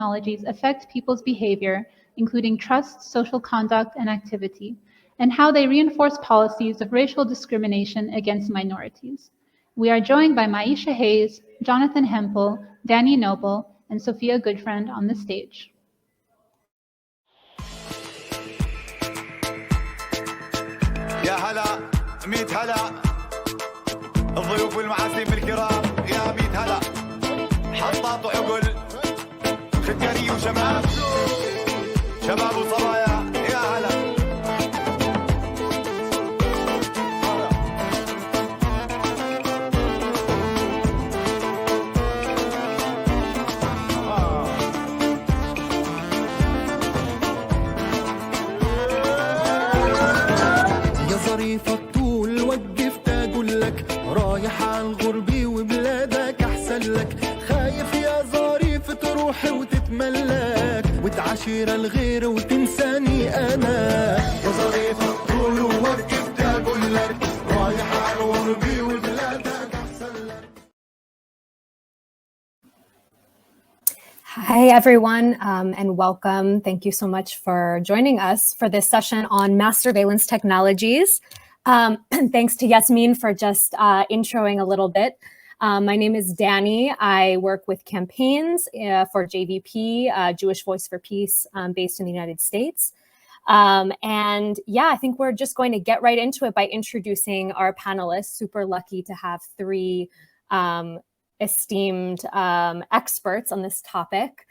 technologies affect people's behavior, including trust, social conduct, and activity, and how they reinforce policies of racial discrimination against minorities. We are joined by Maisha Hayes, Jonathan Hempel, Danny Noble, and Sophia Goodfriend on the stage. يا هلا ميت هلا الضيوف والمعازيم الكرام يا ميت هلا حطاط وعقل ختياري وشباب شباب وصبايا يا هلا يا ظريف الطول وقفت اقول لك رايح عن غربي وبلادك احسن لك خايف يا ظريف تروح وتتملك وتعاشر الغير وتنساني انا يا ظريف الطول وقفت اقول لك رايح عن غربي وبلادك احسن لك. Hi, everyone, and welcome. Thank you so much for joining us for this session on mass surveillance technologies. Thanks to Yasmin for just introing a little bit. My name is Danny. I work with campaigns for JVP, Jewish Voice for Peace, based in the United States. And yeah, I think we're just going to get right into it by introducing our panelists. Super lucky to have three esteemed experts on this topic.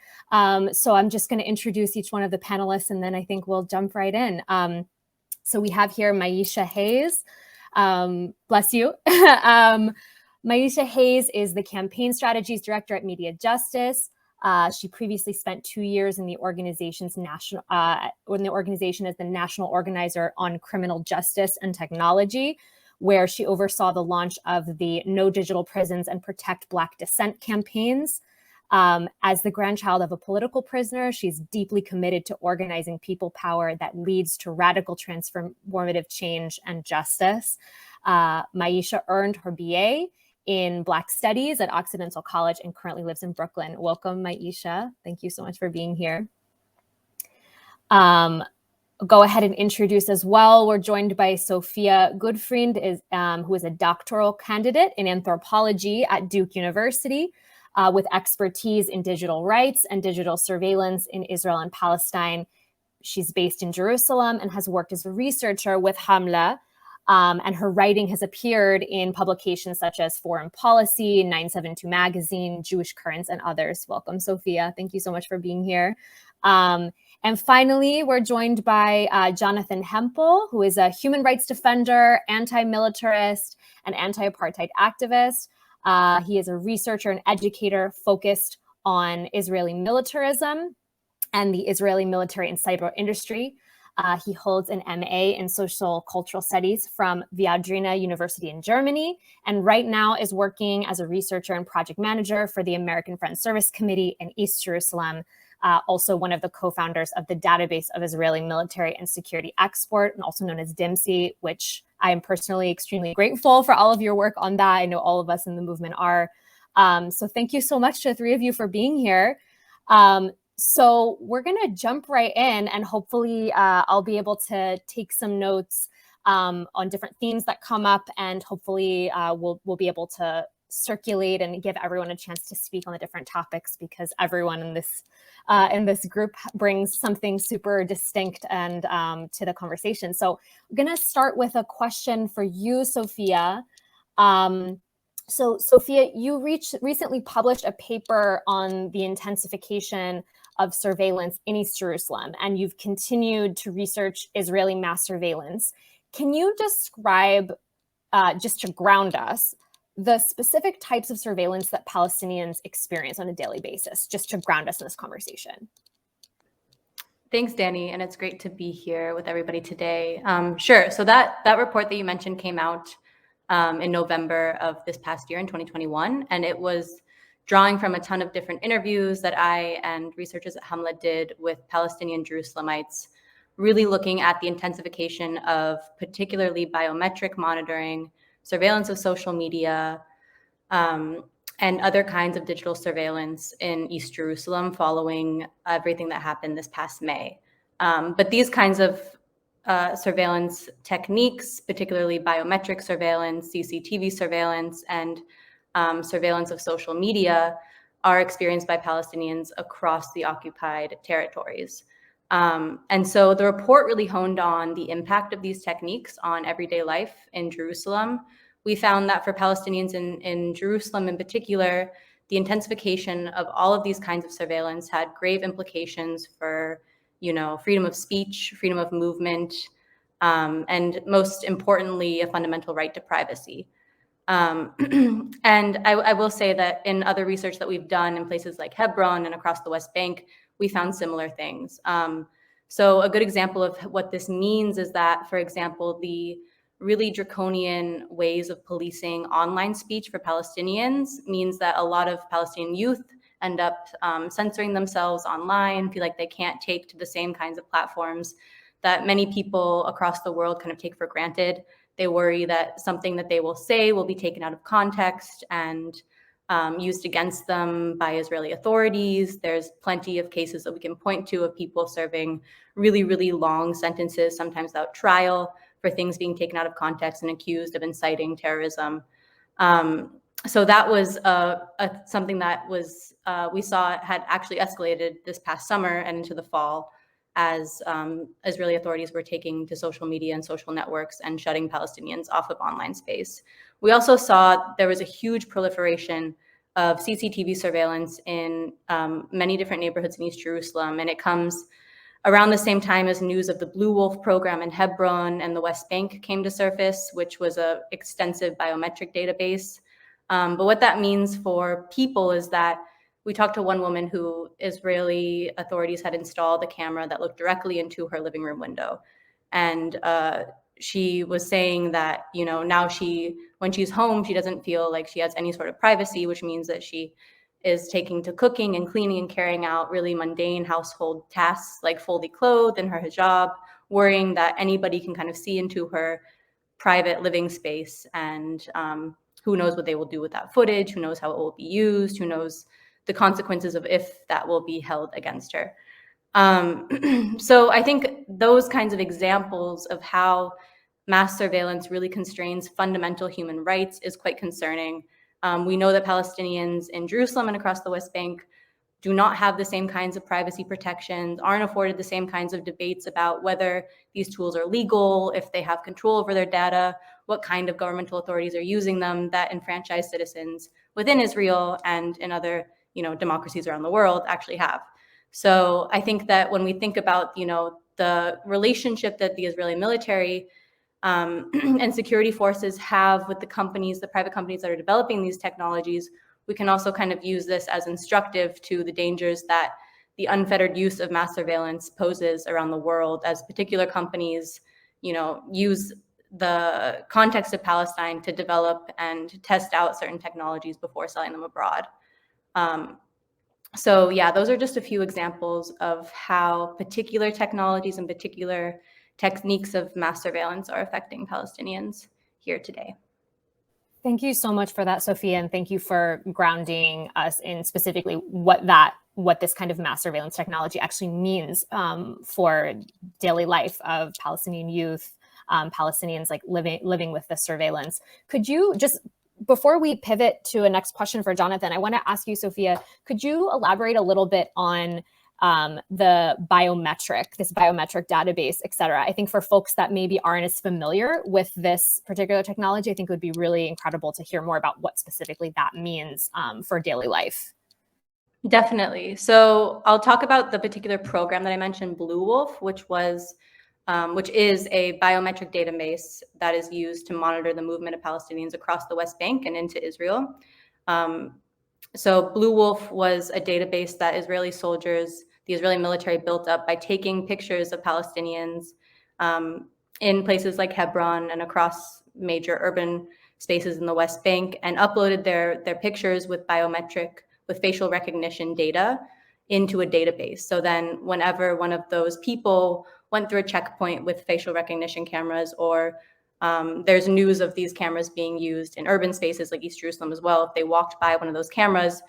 So I'm just going to introduce each one of the panelists, and then I think we'll jump right in. So we have here Maisha Hayes. Bless you. Maisha Hayes is the Campaign Strategies Director at Media Justice. She previously spent 2 years in the organization's organization as the National Organizer on Criminal Justice and Technology, where she oversaw the launch of the No Digital Prisons and Protect Black Dissent campaigns. As the grandchild of a political prisoner, she's deeply committed to organizing people power that leads to radical transformative change and justice. Maisha earned her BA in Black Studies at Occidental College and currently lives in Brooklyn. Welcome, Maisha. Thank you so much for being here. Go ahead and introduce as well. We're joined by Sophia Goodfriend, who is a doctoral candidate in anthropology at Duke University with expertise in digital rights and digital surveillance in Israel and Palestine. She's based in Jerusalem and has worked as a researcher with Hamla, and her writing has appeared in publications such as Foreign Policy, 972 Magazine, Jewish Currents, and others. Welcome, Sophia. Thank you so much for being here. And finally, we're joined by Jonathan Hempel, who is a human rights defender, anti-militarist, and anti-apartheid activist. He is a researcher and educator focused on Israeli militarism and the Israeli military and cyber industry. He holds an MA in social cultural studies from Viadrina University in Germany, and right now is working as a researcher and project manager for the American Friends Service Committee in East Jerusalem. Also one of the co-founders of the Database of Israeli Military and Security Export, and also known as DIMSI, which I am personally extremely grateful for all of your work on that. I know all of us in the movement are. So thank you so much to the three of you for being here. So we're going to jump right in, and hopefully I'll be able to take some notes on different themes that come up, and hopefully we'll be able to circulate and give everyone a chance to speak on the different topics, because everyone in this group brings something super distinct and to the conversation. So I'm going to start with a question for you, Sophia. So Sophia, you recently published a paper on the intensification of surveillance in East Jerusalem, and you've continued to research Israeli mass surveillance. Can you describe, just to ground us, the specific types of surveillance that Palestinians experience on a daily basis, just to ground us in this conversation? Thanks, Danny, and it's great to be here with everybody today. Sure, so that report that you mentioned came out in November of this past year in 2021, and it was drawing from a ton of different interviews that I and researchers at Hamla did with Palestinian Jerusalemites, really looking at the intensification of particularly biometric monitoring, surveillance of social media, and other kinds of digital surveillance in East Jerusalem following everything that happened this past May. But these kinds of surveillance techniques, particularly biometric surveillance, CCTV surveillance, and surveillance of social media, are experienced by Palestinians across the occupied territories. And so the report really honed on the impact of these techniques on everyday life in Jerusalem. We found that for Palestinians in Jerusalem in particular, the intensification of all of these kinds of surveillance had grave implications for, freedom of speech, freedom of movement, and most importantly, a fundamental right to privacy. And I will say that in other research that we've done in places like Hebron and across the West Bank, we found similar things. So a good example of what this means is that, for example, the really draconian ways of policing online speech for Palestinians means that a lot of Palestinian youth end up censoring themselves online, feel like they can't take to the same kinds of platforms that many people across the world kind of take for granted. They worry that something that they will say will be taken out of context and used against them by Israeli authorities. There's plenty of cases that we can point to of people serving really, really long sentences, sometimes without trial, for things being taken out of context and accused of inciting terrorism. So that was something that was we saw had actually escalated this past summer and into the fall, as Israeli authorities were taking to social media and social networks and shutting Palestinians off of online space. We also saw there was a huge proliferation of CCTV surveillance in many different neighborhoods in East Jerusalem, and it comes around the same time as news of the Blue Wolf program in Hebron and the West Bank came to surface, which was an extensive biometric database. But what that means for people is that we talked to one woman who Israeli authorities had installed a camera that looked directly into her living room window. And she was saying that, now when she's home, she doesn't feel like she has any sort of privacy, which means that she is taking to cooking and cleaning and carrying out really mundane household tasks like fully clothed in her hijab, worrying that anybody can kind of see into her private living space. And who knows what they will do with that footage, who knows how it will be used, who knows the consequences of if that will be held against her. So I think those kinds of examples of how mass surveillance really constrains fundamental human rights is quite concerning. We know that Palestinians in Jerusalem and across the West Bank do not have the same kinds of privacy protections, aren't afforded the same kinds of debates about whether these tools are legal, if they have control over their data, what kind of governmental authorities are using them that enfranchise citizens within Israel and in other democracies around the world actually have. So I think that when we think about, the relationship that the Israeli military and security forces have with the private companies that are developing these technologies, we can also kind of use this as instructive to the dangers that the unfettered use of mass surveillance poses around the world, as particular companies, use the context of Palestine to develop and test out certain technologies before selling them abroad. So yeah, those are just a few examples of how particular technologies and particular techniques of mass surveillance are affecting Palestinians here today. Thank you so much for that, Sophia, and thank you for grounding us in specifically what this kind of mass surveillance technology actually means for daily life of Palestinian youth, Palestinians like living with the surveillance. Could you just, before we pivot to a next question for Jonathan, I want to ask you, Sophia, could you elaborate a little bit on this biometric database, et cetera? I think for folks that maybe aren't as familiar with this particular technology, I think it would be really incredible to hear more about what specifically that means for daily life. Definitely. So I'll talk about the particular program that I mentioned, Blue Wolf, which is a biometric database that is used to monitor the movement of Palestinians across the West Bank and into Israel. So Blue Wolf was a database that Israeli soldiers, the Israeli military, built up by taking pictures of Palestinians in places like Hebron and across major urban spaces in the West Bank, and uploaded their pictures with facial recognition data into a database. So then whenever one of those people went through a checkpoint with facial recognition cameras or There's news of these cameras being used in urban spaces like East Jerusalem as well. If they walked by one of those cameras,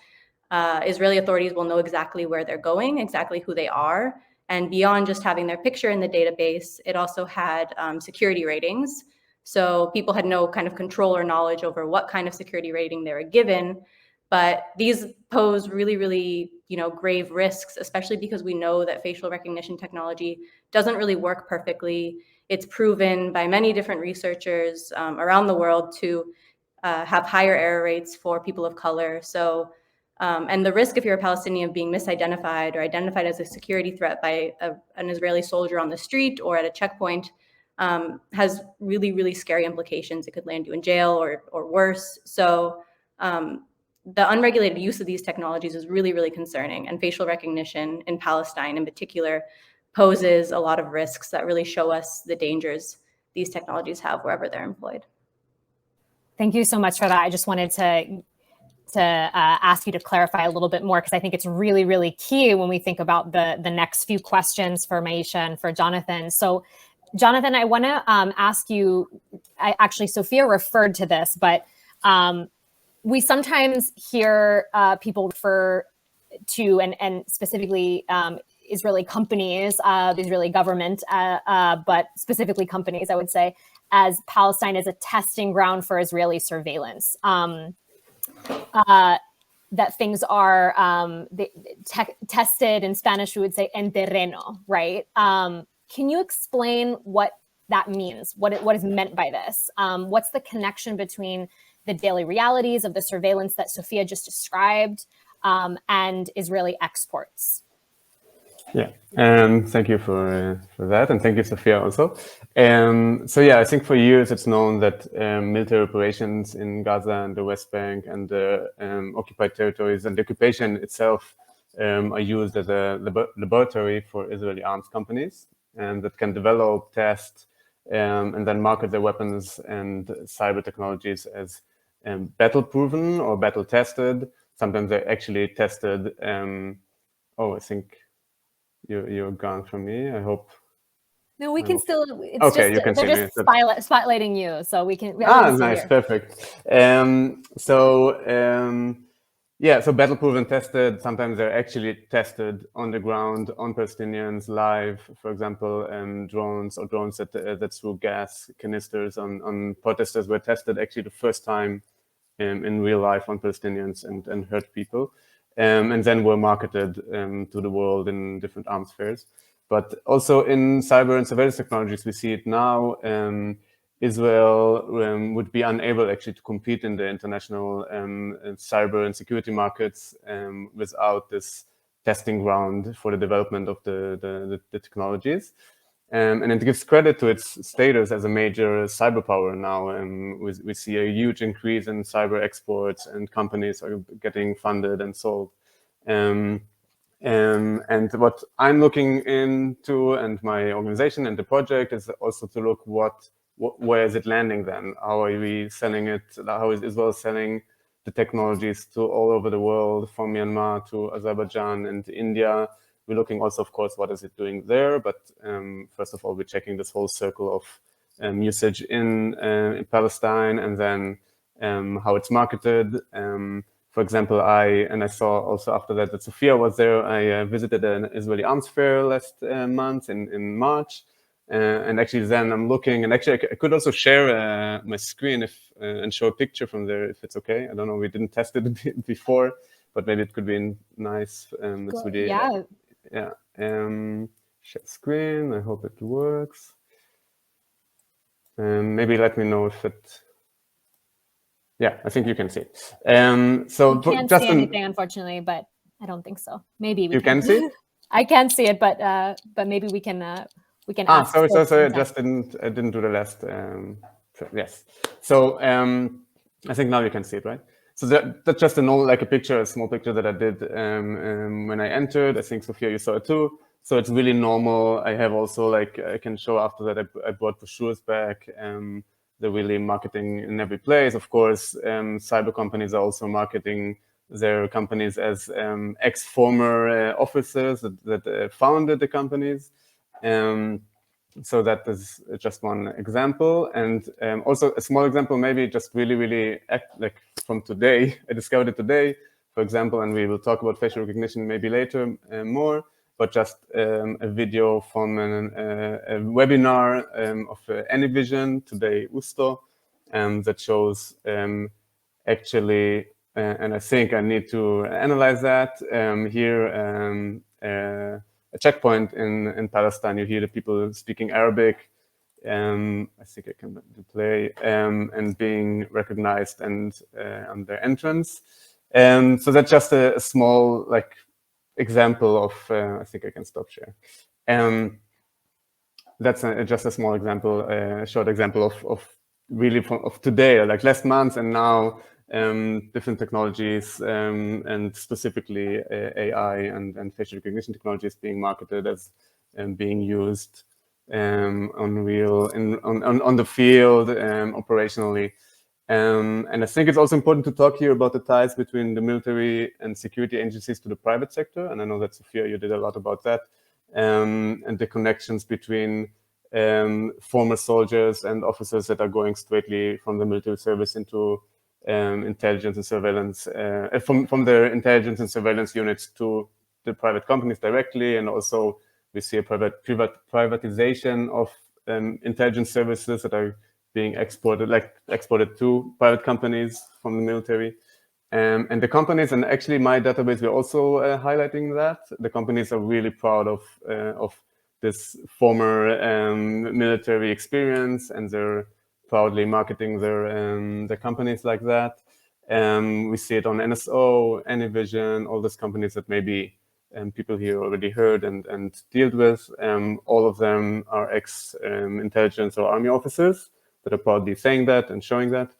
Israeli authorities will know exactly where they're going, exactly who they are. And beyond just having their picture in the database, it also had security ratings. So people had no kind of control or knowledge over what kind of security rating they were given. But these pose really, really, grave risks, especially because we know that facial recognition technology doesn't really work perfectly. It's proven by many different researchers around the world to have higher error rates for people of color. So, and the risk if you're a Palestinian of being misidentified or identified as a security threat by an Israeli soldier on the street or at a checkpoint has really, really scary implications. It could land you in jail or worse. So the unregulated use of these technologies is really, really concerning. And facial recognition in Palestine in particular poses a lot of risks that really show us the dangers these technologies have wherever they're employed. Thank you so much for that. I just wanted to ask you to clarify a little bit more, because I think it's really, really key when we think about the next few questions for Maisha and for Jonathan. So Jonathan, I want to ask you, actually, Sophia referred to this, but we sometimes hear people refer to, and specifically Israeli companies, the Israeli government, but specifically companies, I would say, as Palestine as a testing ground for Israeli surveillance. That things are tested, in Spanish we would say en terreno, right? Can you explain what that means? What is meant by this? What's the connection between the daily realities of the surveillance that Sophia just described and Israeli exports? Yeah, thank you for that, and thank you, Sophia, also. So yeah, I think for years it's known that military operations in Gaza and the West Bank and the occupied territories and the occupation itself are used as a laboratory for Israeli arms companies, and that can develop, test, and then market their weapons and cyber technologies as battle-proven or battle-tested. Sometimes they're actually tested. I think you're gone from me. I hope. No, we can still. It's okay, just, you can see they're me. just spotlighting you, so we can. Nice, here. Perfect. Yeah, so battle-proven tested. Sometimes they're actually tested on the ground on Palestinians live. For example, drones that threw gas canisters on protesters were tested actually the first time in real life on Palestinians and hurt people. And then were marketed to the world in different arms fairs. But also in cyber and surveillance technologies, we see it now. Israel would be unable actually to compete in the international cyber and security markets without this testing ground for the development of the technologies. And it gives credit to its status as a major cyber power now. We see a huge increase in cyber exports, and companies are getting funded and sold. And what I'm looking into, and my organization and the project, is also to look where is it landing then? How are we selling it? How is Israel selling the technologies to all over the world, from Myanmar to Azerbaijan and India? We're looking also, of course, what is it doing there? But first of all, we're checking this whole circle of usage in Palestine, and then how it's marketed. For example, I saw also after that Sophia was there. I visited an Israeli arms fair last month in March. And actually then I'm looking, and actually I could also share my screen and show a picture from there if it's okay. I don't know, we didn't test it before, but maybe it could be nice. It's really, yeah. Share screen. I hope it works. Maybe let me know if it. Yeah, I think you can see it. So you can't see anything, unfortunately, but I don't think so. Maybe we can see. I can't see it, but maybe we can. We can. Sorry. I just didn't do the last. Yes. So I think now you can see it, right? So that's just a small picture that I did when I entered. I think, Sophia, you saw it too. So it's really normal. I have also, I can show after that I brought brochures back. They're really marketing in every place. Of course, cyber companies are also marketing their companies as ex-former officers that founded the companies. So that is just one example. And also a small example, maybe just really like from today, I discovered it today, for example, and we will talk about facial recognition maybe later more, but just a video from a webinar of AnyVision, today USTO, that shows actually, and I think I need to analyze that here, a checkpoint in Palestine. You hear the people speaking Arabic. I think I can play and being recognized and on their entrance. So that's just a small like example of. I think I can stop share. That's just a small example, a short example of really of today, like last month and now. Different technologies and specifically AI and facial recognition technologies being marketed as being used on the field operationally. And I think it's also important to talk here about the ties between the military and security agencies to the private sector. And I know that Sophia, you did a lot about that, and the connections between former soldiers and officers that are going straightly from the military service into intelligence and surveillance, from their intelligence and surveillance units to the private companies directly. And also we see a privatization of intelligence services that are being exported to private companies from the military. And the companies, and actually my database, we're also highlighting that. The companies are really proud of this former military experience, and they're proudly marketing their companies like that. We see it on NSO, AnyVision, all those companies that maybe people here already heard and dealt with. All of them are ex-intelligence or army officers that are proudly saying that and showing that.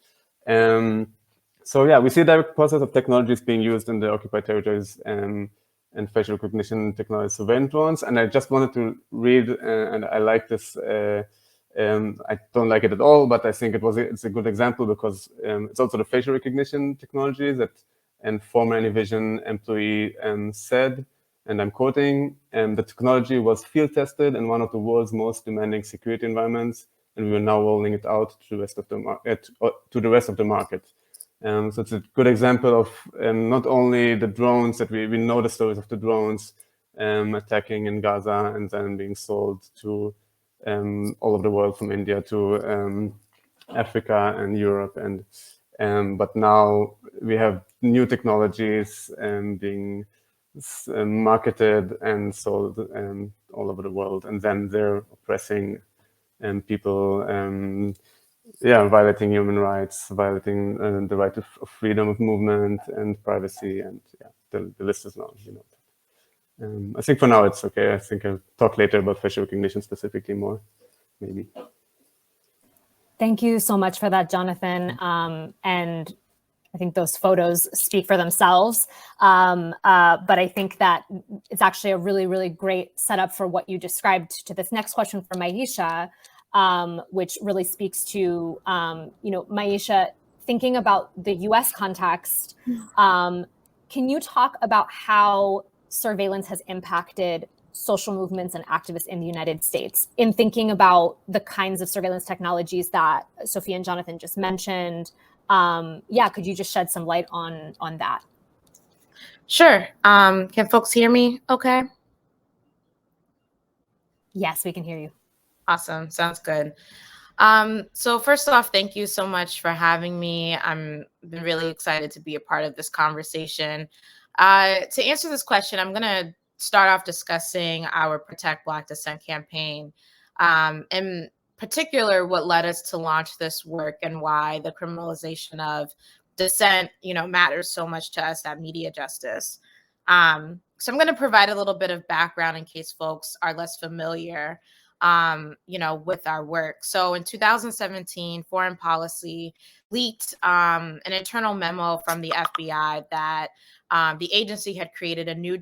So yeah, we see a direct process of technologies being used in the occupied territories and facial recognition technology surveillance drones. And I just wanted to read, and I like this. I don't like it at all, but I think it's a good example because it's also the facial recognition technology that a former AnyVision employee said, and I'm quoting, the technology was field tested in one of the world's most demanding security environments, and we are now rolling it out to the rest of the market. So it's a good example of not only the drones that we know the stories of the drones attacking in Gaza and then being sold to all over the world, from India to Africa and Europe, but now we have new technologies being marketed and sold all over the world, and then they're oppressing people, violating human rights, violating the right of freedom of movement and privacy, and the list is long. I think for now it's okay. I think I'll talk later about facial recognition specifically more, maybe. Thank you so much for that, Jonathan. And I think those photos speak for themselves. But I think that it's actually a really, really great setup for what you described to this next question for Maisha, which really speaks to, Maisha, thinking about the US context. Can you talk about how surveillance has impacted social movements and activists in the United States in thinking about the kinds of surveillance technologies that Sophia and Jonathan just mentioned? Could you just shed some light on that? Sure. Can folks hear me okay? Yes, we can hear you. Awesome. Sounds good. So first off, thank you so much for having me. I'm been really excited to be a part of this conversation. To answer this question, I'm going to start off discussing our Protect Black Dissent campaign, in particular, what led us to launch this work and why the criminalization of dissent, matters so much to us at Media Justice. So I'm going to provide a little bit of background in case folks are less familiar, with our work. So in 2017, Foreign Policy leaked an internal memo from the FBI that the agency had created a new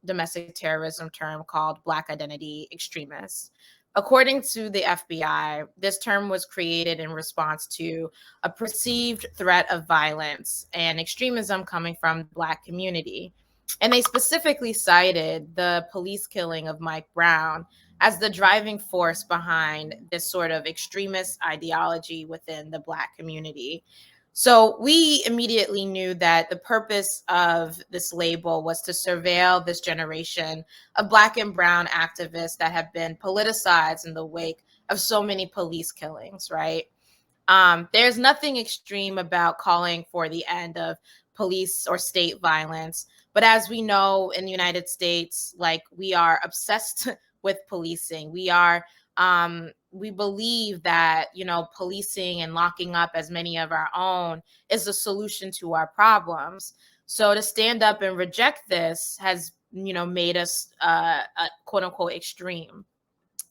domestic terrorism term called Black Identity Extremists. According to the FBI, this term was created in response to a perceived threat of violence and extremism coming from the Black community. And they specifically cited the police killing of Mike Brown as the driving force behind this sort of extremist ideology within the Black community. So we immediately knew that the purpose of this label was to surveil this generation of Black and Brown activists that have been politicized in the wake of so many police killings, right? There's nothing extreme about calling for the end of police or state violence. But as we know in the United States, like, we are obsessed with policing. We believe that, you know, policing and locking up as many of our own is the solution to our problems. So to stand up and reject this has, you know, made us quote unquote extreme.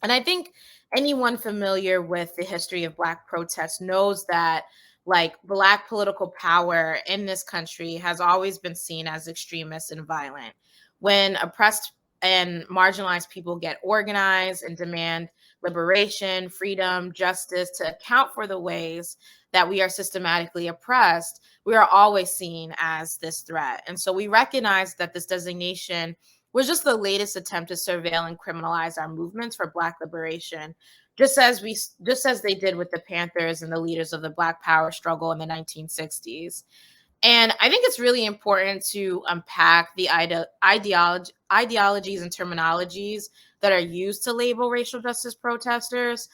And I think anyone familiar with the history of Black protests knows that, like, Black political power in this country has always been seen as extremist and violent. When oppressed and marginalized people get organized and demand liberation, freedom, justice to account for the ways that we are systematically oppressed, we are always seen as this threat. And so we recognize that this designation was just the latest attempt to surveil and criminalize our movements for Black liberation, just as they did with the Panthers and the leaders of the Black Power struggle in the 1960s. And I think it's really important to unpack the ideologies and terminologies that are used to label racial justice protesters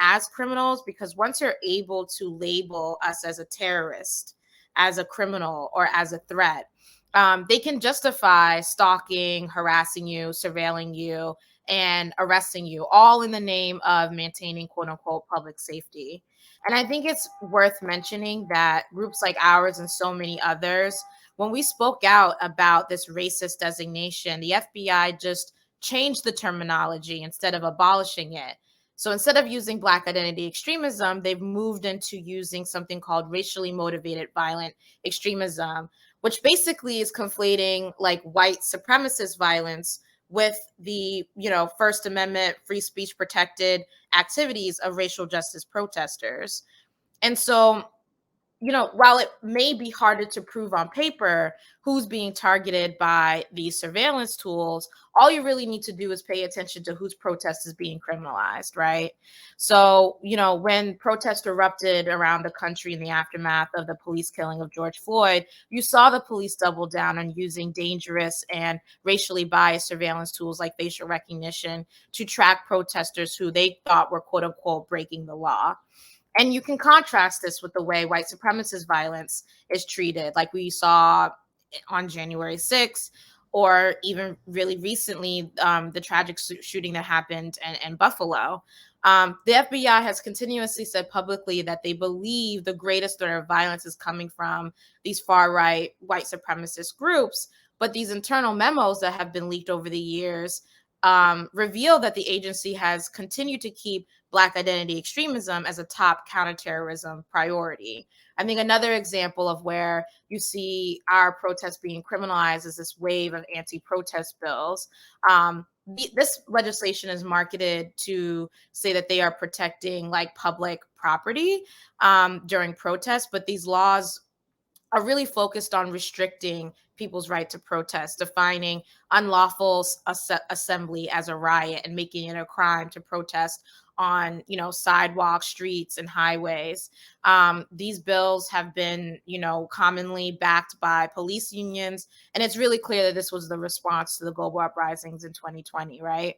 as criminals, because once you're able to label us as a terrorist, as a criminal, or as a threat, they can justify stalking, harassing you, surveilling you, and arresting you, all in the name of maintaining quote unquote public safety. And I think it's worth mentioning that groups like ours and so many others, when we spoke out about this racist designation, the FBI just changed the terminology instead of abolishing it. So instead of using Black identity extremism, they've moved into using something called racially motivated violent extremism, which basically is conflating like white supremacist violence with the, you know, First Amendment free speech protected activities of racial justice protesters. And so, you know, while it may be harder to prove on paper who's being targeted by these surveillance tools, all you really need to do is pay attention to whose protest is being criminalized, right? So, you know, when protests erupted around the country in the aftermath of the police killing of George Floyd, you saw the police double down on using dangerous and racially biased surveillance tools like facial recognition to track protesters who they thought were quote unquote breaking the law. And you can contrast this with the way white supremacist violence is treated, like we saw on January 6th, or even really recently, the tragic shooting that happened in Buffalo. The FBI has continuously said publicly that they believe the greatest threat of violence is coming from these far-right white supremacist groups. But these internal memos that have been leaked over the years reveal that the agency has continued to keep Black identity extremism as a top counterterrorism priority. I think another example of where you see our protests being criminalized is this wave of anti-protest bills. This legislation is marketed to say that they are protecting like public property during protests, but these laws are really focused on restricting people's right to protest, defining unlawful assembly as a riot and making it a crime to protest on, you know, sidewalks, streets, and highways. These bills have been, you know, commonly backed by police unions, and it's really clear that this was the response to the global uprisings in 2020, right?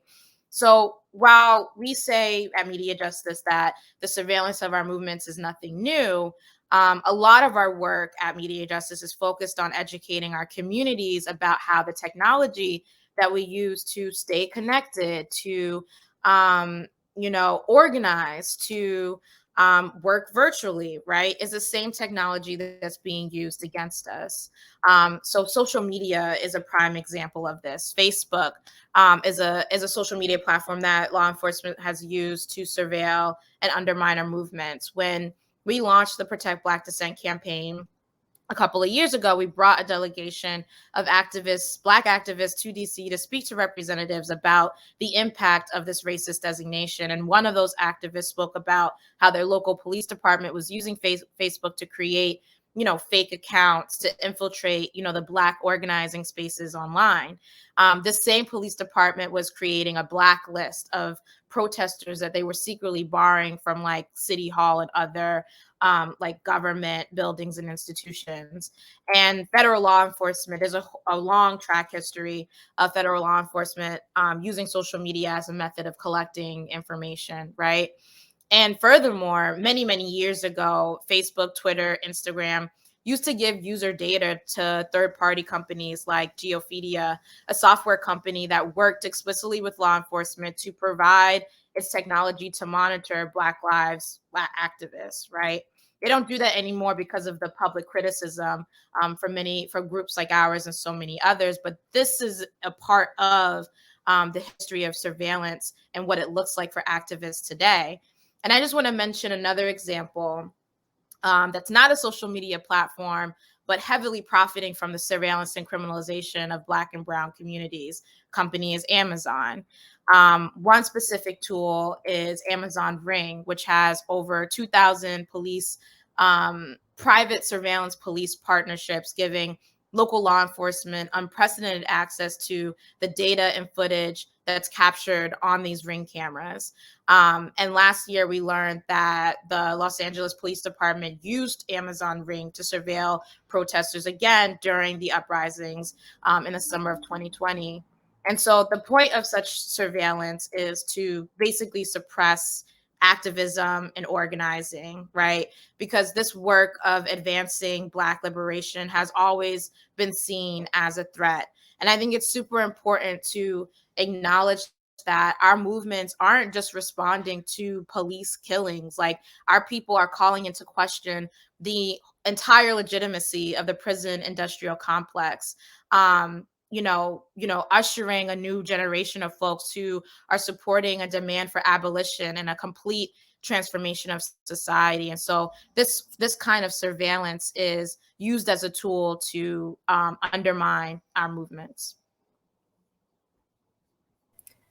So while we say at Media Justice that the surveillance of our movements is nothing new, a lot of our work at Media Justice is focused on educating our communities about how the technology that we use to stay connected, to you know, organize, to work virtually, right, is the same technology that's being used against us. So social media is a prime example of this. Facebook is a social media platform that law enforcement has used to surveil and undermine our movements. When we launched the Protect Black Dissent campaign a couple of years ago, we brought a delegation of activists, Black activists, to DC to speak to representatives about the impact of this racist designation. And one of those activists spoke about how their local police department was using Facebook to create fake accounts to infiltrate, the Black organizing spaces online. This same police department was creating a blacklist of protesters that they were secretly barring from like City Hall and other like government buildings and institutions. And federal law enforcement, there's a long track history of federal law enforcement using social media as a method of collecting information, right? And furthermore, many, many years ago, Facebook, Twitter, Instagram used to give user data to third-party companies like Geophedia, a software company that worked explicitly with law enforcement to provide its technology to monitor Black lives, Black activists, right? They don't do that anymore because of the public criticism for groups like ours and so many others. But this is a part of the history of surveillance and what it looks like for activists today. And I just want to mention another example that's not a social media platform, but heavily profiting from the surveillance and criminalization of Black and brown communities. Company is Amazon. One specific tool is Amazon Ring, which has over 2,000 police, private surveillance police partnerships, giving local law enforcement unprecedented access to the data and footage that's captured on these Ring cameras. And last year, we learned that the Los Angeles Police Department used Amazon Ring to surveil protesters again during the uprisings in the summer of 2020. And so the point of such surveillance is to basically suppress activism and organizing, right? Because this work of advancing Black liberation has always been seen as a threat. And I think it's super important to acknowledge that our movements aren't just responding to police killings. Like, our people are calling into question the entire legitimacy of the prison industrial complex. Ushering a new generation of folks who are supporting a demand for abolition and a complete transformation of society. And so this kind of surveillance is used as a tool to undermine our movements.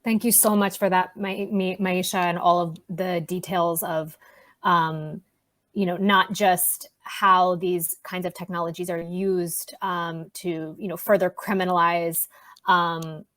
Thank you so much for that, Maisha, and all of the details of, not just how these kinds of technologies are used to, further criminalize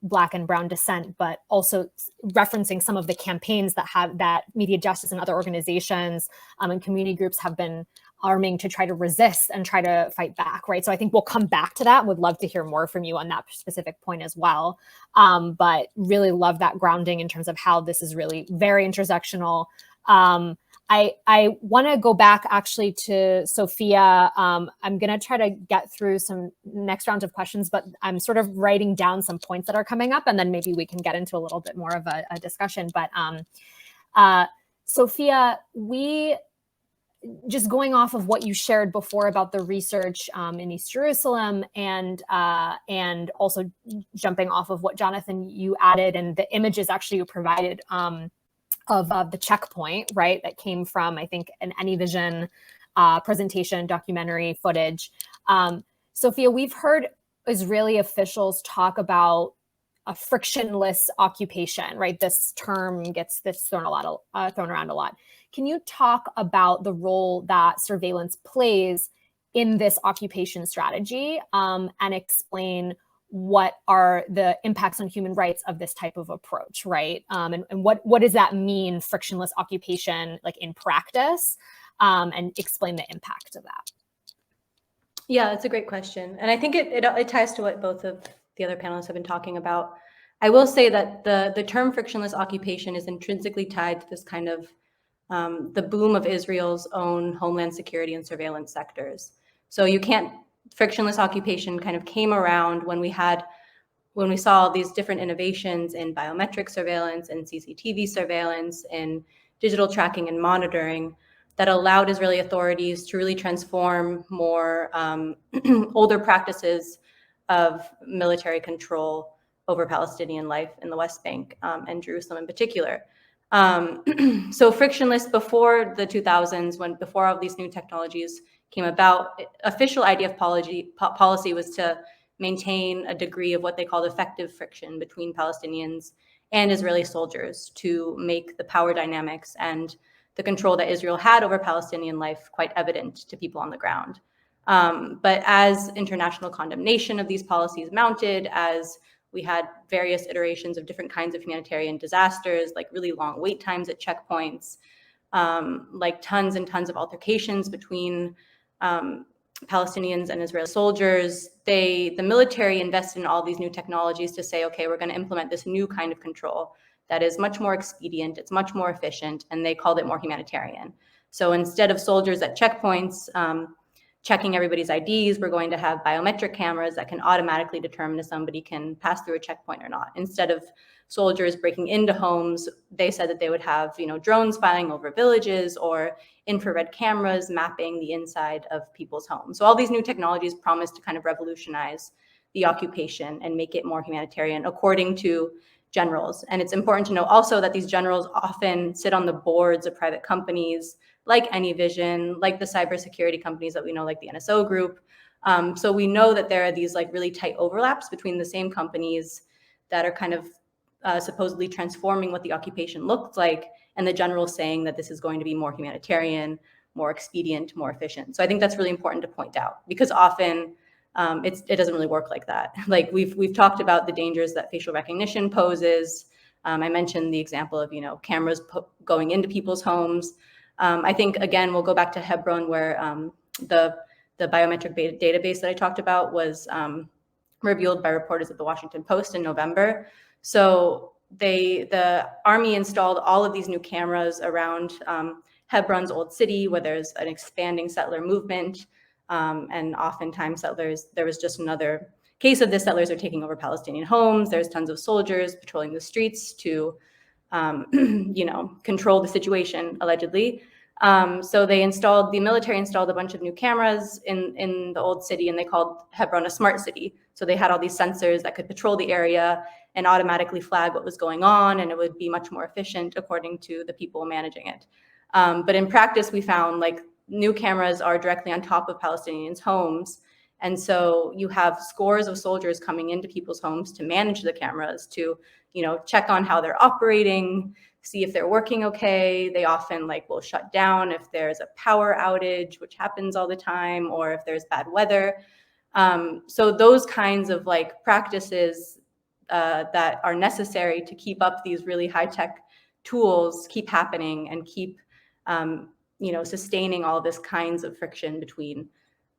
Black and brown descent, but also referencing some of the campaigns that Media Justice and other organizations and community groups have been arming to try to resist and try to fight back, right? So I think we'll come back to that. Would love to hear more from you on that specific point as well. But really love that grounding in terms of how this is really very intersectional. I want to go back actually to Sophia. I'm going to try to get through some next round of questions, but I'm sort of writing down some points that are coming up, and then maybe we can get into a little bit more of a discussion. But Sophia, just going off of what you shared before about the research in East Jerusalem, and also jumping off of what Jonathan you added and the images actually you provided of the checkpoint, right? That came from, I think, an AnyVision presentation, documentary footage. Sophia, we've heard Israeli officials talk about a frictionless occupation, right? This term gets thrown around a lot. Can you talk about the role that surveillance plays in this occupation strategy and explain what are the impacts on human rights of this type of approach, right? And what does that mean, frictionless occupation, like in practice, and explain the impact of that? Yeah, it's a great question. And I think it ties to what both of the other panelists have been talking about. I will say that the term frictionless occupation is intrinsically tied to this kind of the boom of Israel's own homeland security and surveillance sectors. So frictionless occupation kind of came around when we saw these different innovations in biometric surveillance and CCTV surveillance and digital tracking and monitoring that allowed Israeli authorities to really transform more older practices of military control over Palestinian life in the West Bank and Jerusalem in particular. So frictionless before the 2000s, before all these new technologies came about, official idea of policy was to maintain a degree of what they called effective friction between Palestinians and Israeli soldiers to make the power dynamics and the control that Israel had over Palestinian life quite evident to people on the ground. But as international condemnation of these policies mounted, as we had various iterations of different kinds of humanitarian disasters, like really long wait times at checkpoints, like tons and tons of altercations between Palestinians and Israeli soldiers, the military invested in all these new technologies to say, okay, we're going to implement this new kind of control that is much more expedient, it's much more efficient, and they called it more humanitarian. So instead of soldiers at checkpoints checking everybody's IDs, we're going to have biometric cameras that can automatically determine if somebody can pass through a checkpoint or not. Instead of soldiers breaking into homes, they said that they would have, drones flying over villages or infrared cameras mapping the inside of people's homes. So all these new technologies promise to kind of revolutionize the occupation and make it more humanitarian, according to generals. And it's important to know also that these generals often sit on the boards of private companies like AnyVision, like the cybersecurity companies that we know, like the NSO group. So we know that there are these like really tight overlaps between the same companies that are kind of supposedly transforming what the occupation looks like, and the general saying that this is going to be more humanitarian, more expedient, more efficient. So I think that's really important to point out, because often it doesn't really work like that. Like we've talked about the dangers that facial recognition poses. I mentioned the example of cameras going into people's homes. I think again we'll go back to Hebron, where the biometric database that I talked about was revealed by reporters at the Washington Post in November. So the army installed all of these new cameras around Hebron's old city, where there's an expanding settler movement. And oftentimes there was just another case of this, settlers are taking over Palestinian homes. There's tons of soldiers patrolling the streets to, control the situation, allegedly. So the military installed a bunch of new cameras in the old city, and they called Hebron a smart city. So they had all these sensors that could patrol the area and automatically flag what was going on, and it would be much more efficient according to the people managing it. But in practice, we found like new cameras are directly on top of Palestinians' homes. And so you have scores of soldiers coming into people's homes to manage the cameras, to, check on how they're operating, see if they're working okay. They often will shut down if there's a power outage, which happens all the time, or if there's bad weather. So those kinds of practices that are necessary to keep up these really high-tech tools keep happening and keep sustaining all this kinds of friction between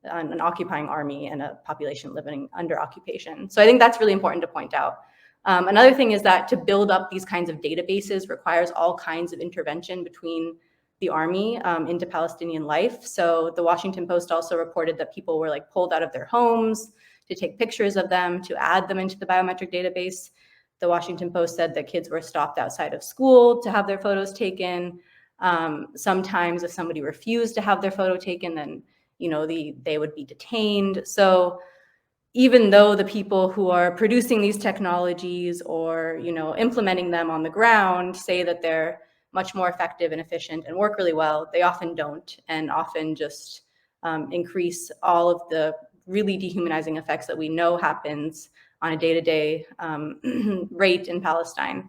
an occupying army and a population living under occupation. So I think that's really important to point out. Another thing is that to build up these kinds of databases requires all kinds of intervention between the army into Palestinian life. So the Washington Post also reported that people were pulled out of their homes to take pictures of them, to add them into the biometric database. The Washington Post said that kids were stopped outside of school to have their photos taken. Sometimes if somebody refused to have their photo taken, then they would be detained. So even though the people who are producing these technologies or implementing them on the ground say that they're much more effective and efficient and work really well, they often don't, and often just increase all of the really dehumanizing effects that we know happens on a day-to-day rate in Palestine.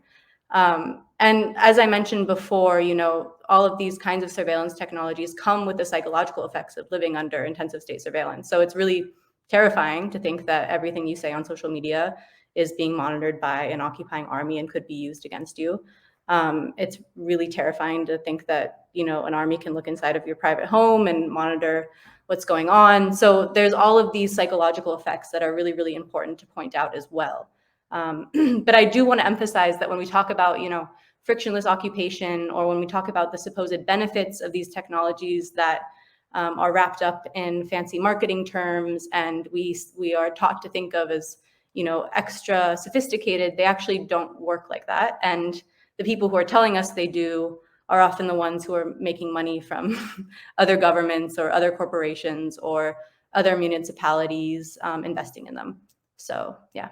And as I mentioned before, all of these kinds of surveillance technologies come with the psychological effects of living under intensive state surveillance. So it's really terrifying to think that everything you say on social media is being monitored by an occupying army and could be used against you. It's really terrifying to think that, an army can look inside of your private home and monitor what's going on. So there's all of these psychological effects that are really, really important to point out as well. But I do want to emphasize that when we talk about, frictionless occupation, or when we talk about the supposed benefits of these technologies that are wrapped up in fancy marketing terms, and we are taught to think of as, extra sophisticated, they actually don't work like that. And the people who are telling us they do are often the ones who are making money from other governments or other corporations or other municipalities investing in them. So, yeah.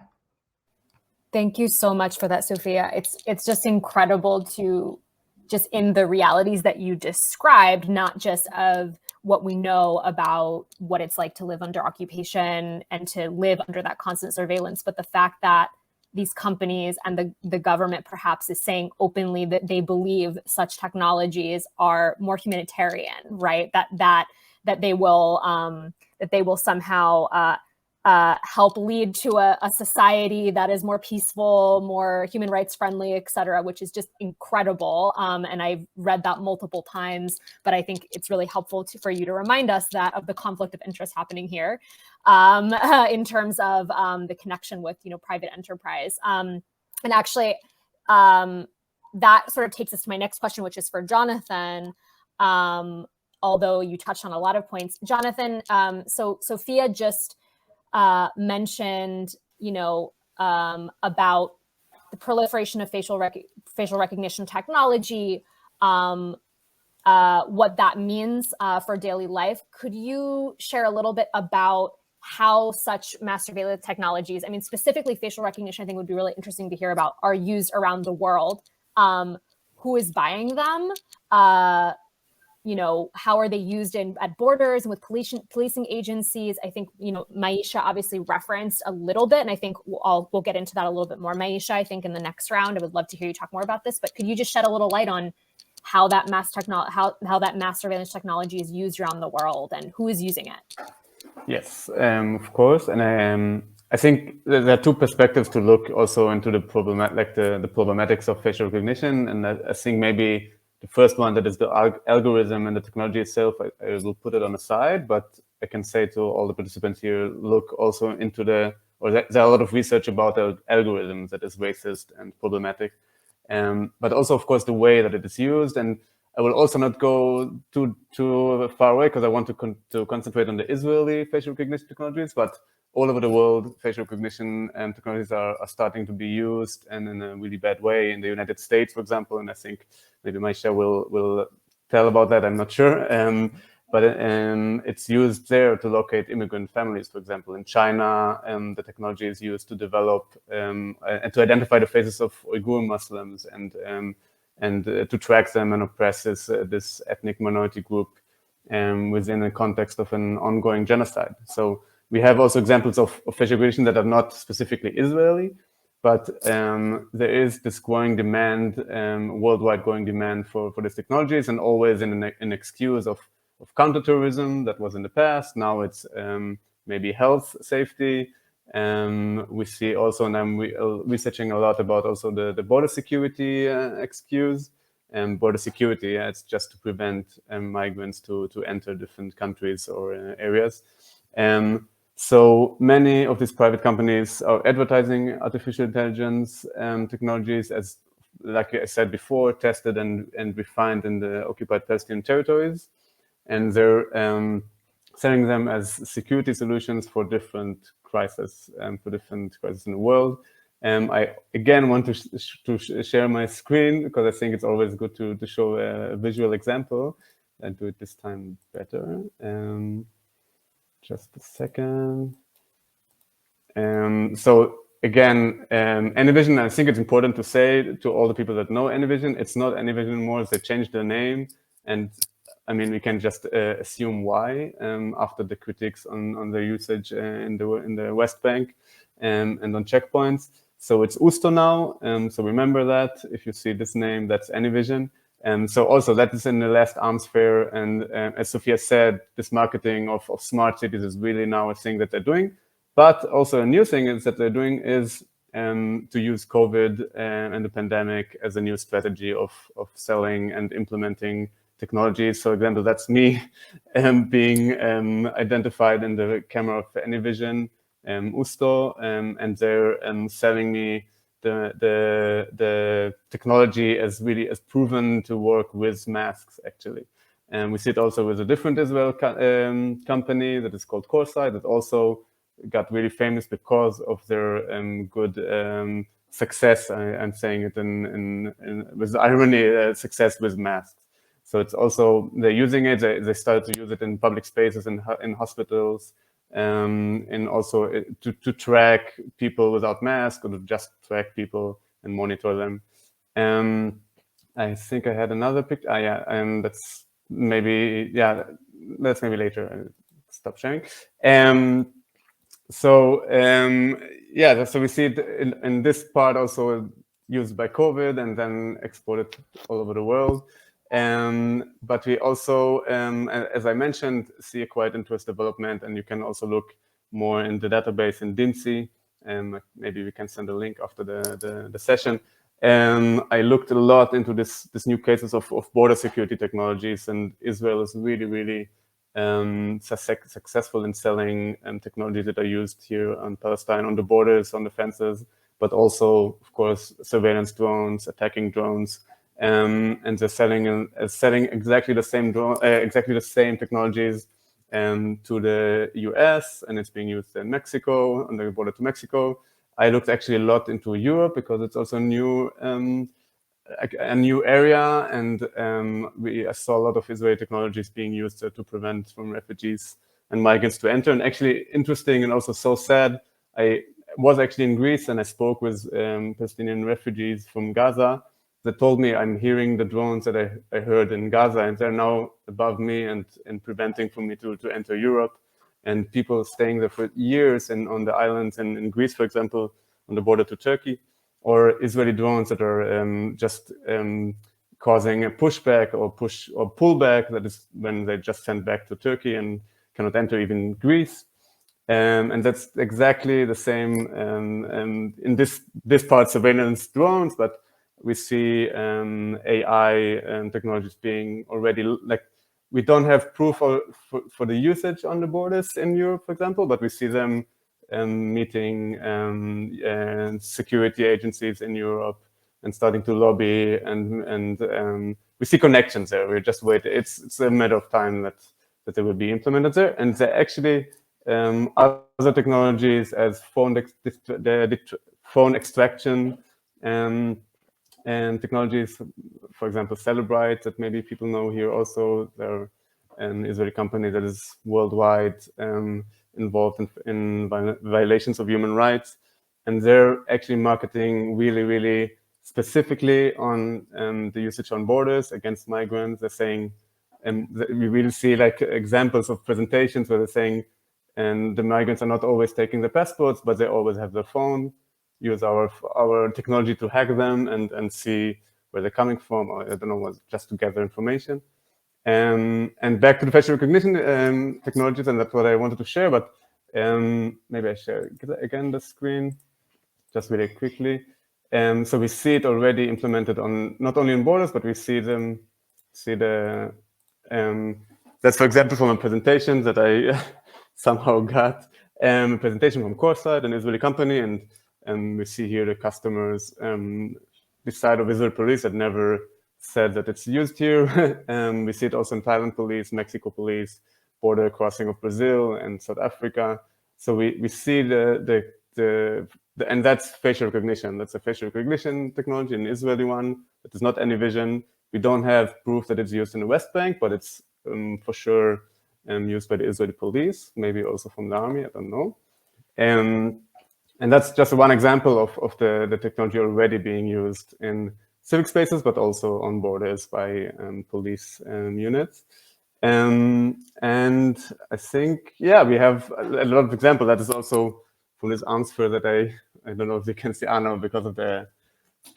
Thank you so much for that, Sophia. It's just incredible to just in the realities that you described, not just of what we know about what it's like to live under occupation and to live under that constant surveillance, but the fact that these companies and the government perhaps is saying openly that they believe such technologies are more humanitarian, right? That they will that they will somehow help lead to a society that is more peaceful, more human rights friendly, et cetera, which is just incredible. And I've read that multiple times, but I think it's really helpful for you to remind us that of the conflict of interest happening here in terms of the connection with, private enterprise. And actually, that sort of takes us to my next question, which is for Jonathan. Although you touched on a lot of points, Jonathan, so Sophia just mentioned, about the proliferation of facial recognition technology, what that means for daily life. Could you share a little bit about how such mass surveillance technologies, I mean, specifically facial recognition, I think would be really interesting to hear about, are used around the world? Who is buying them? How are they used at borders and with policing agencies? I think, Maisha obviously referenced a little bit, and I think we'll get into that a little bit more. Maisha, I think in the next round, I would love to hear you talk more about this, but could you just shed a little light on how that mass surveillance technology is used around the world and who is using it? Yes, of course. And I think there are two perspectives to look also into the the problematics of facial recognition. And I think maybe the first one, that is the algorithm and the technology itself, I will put it on the side, but I can say to all the participants here, look also into there are a lot of research about the algorithm that is racist and problematic. But also, of course, the way that it is used. And I will also not go too far away because I want to concentrate on the Israeli facial recognition technologies, but all over the world, facial recognition technologies are starting to be used, and in a really bad way in the United States, for example. And I think maybe Maisha will tell about that, I'm not sure. But it's used there to locate immigrant families, for example. In China, the technology is used to develop and to identify the faces of Uyghur Muslims and to track them and oppress this ethnic minority group within a context of an ongoing genocide. So we have also examples of facial recognition that are not specifically Israeli, but there is this growing demand, worldwide growing demand for these technologies, and always in an excuse of counterterrorism that was in the past. Now it's maybe health safety. We see also, and I'm researching a lot about also the border security excuse. Border security, it's just to prevent migrants to enter different countries or areas. So many of these private companies are advertising artificial intelligence technologies as, like I said before, tested and refined in the occupied Palestinian territories. And they're selling them as security solutions for different crises, in the world. I again want to share my screen because I think it's always good to show a visual example, and do it this time better. Just a second. So again, AnyVision, I think it's important to say to all the people that know AnyVision, it's not AnyVision anymore. They changed their name, and I mean, we can just assume why after the critiques on the usage in the West Bank and on checkpoints. So it's Usto now. So remember that if you see this name, that's AnyVision. So also that is in the last arms fair. And as Sophia said, this marketing of smart cities is really now a thing that they're doing. But also a new thing is that they're doing is to use COVID and the pandemic as a new strategy of selling and implementing technology. So, example, that's me being identified in the camera of AnyVision, Usto, and they're selling me the technology as proven to work with masks, actually. And we see it also with a different Israel company that is called Coresight, that also got really famous because of their good success. I'm saying it with irony, success with masks. So it's also, they're using it, they started to use it in public spaces, in hospitals, and also to track people without masks, or to just track people and monitor them. I think I had another picture. That's maybe later. I'll stop sharing. So we see it in this part also used by COVID and then exported all over the world. But we also, as I mentioned, see a quite interesting development, and you can also look more in the database in DIMSI. Maybe we can send a link after the session. I looked a lot into this new cases of border security technologies, and Israel is really, really successful in selling technologies that are used here on Palestine, on the borders, on the fences, but also, of course, surveillance drones, attacking drones, and they're selling exactly the same technologies to the US, and it's being used in Mexico, on the border to Mexico. I looked actually a lot into Europe because it's also a new area, and I saw a lot of Israeli technologies being used to prevent from refugees and migrants to enter. And actually interesting and also so sad, I was actually in Greece and I spoke with Palestinian refugees from Gaza that told me, I'm hearing the drones that I heard in Gaza, and they're now above me and preventing from me to enter Europe. And people staying there for years and on the islands and in Greece, for example, on the border to Turkey, or Israeli drones that are just causing a pushback or pullback, that is when they just sent back to Turkey and cannot enter even Greece. And that's exactly the same in this part, surveillance drones, but we see AI technologies being already, like, we don't have proof for the usage on the borders in Europe, for example, but we see them meeting security agencies in Europe and starting to lobby, and we see connections there. We're just waiting. It's a matter of time that they will be implemented there, and they're actually other technologies as phone extraction and technologies, for example, Celebrite, that maybe people know here also. They're an Israeli company that is worldwide involved in violations of human rights. And they're actually marketing really, really specifically on the usage on borders against migrants. They're saying, and we really see like examples of presentations where they're saying, and the migrants are not always taking the passports, but they always have their phone, use our technology to hack them and see where they're coming from, or I don't know, just to gather information. And back to the facial recognition technologies, and that's what I wanted to share, but maybe I share again the screen, just really quickly. So we see it already implemented on, not only on borders, but we see that's, for example, from a presentation that I somehow got, a presentation from Coreside, an Israeli company, and we see here the customers this side of Israel police that never said that it's used here. We see it also in Thailand police, Mexico police, border crossing of Brazil and South Africa. So we see and that's facial recognition. That's a facial recognition technology, an Israeli one. It is not any vision. We don't have proof that it's used in the West Bank, but it's for sure used by the Israeli police, maybe also from the army, I don't know. And that's just one example of the technology already being used in civic spaces, but also on borders by police units. And I think, yeah, we have a lot of examples. That is also from this answer that I don't know if you can see Anna because of the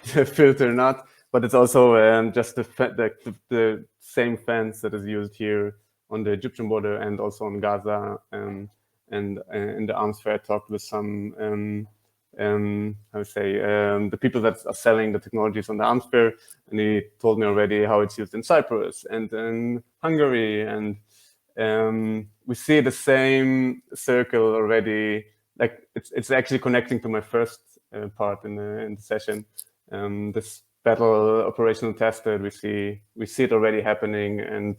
filter or not, but it's also just the same fence that is used here on the Egyptian border and also on Gaza. And in the arms fair, I talked with some, I would say, the people that are selling the technologies on the arms fair, and he told me already how it's used in Cyprus and in Hungary. And we see the same circle already. Like it's actually connecting to my first part in the session. This battle operational tested, we see it already happening and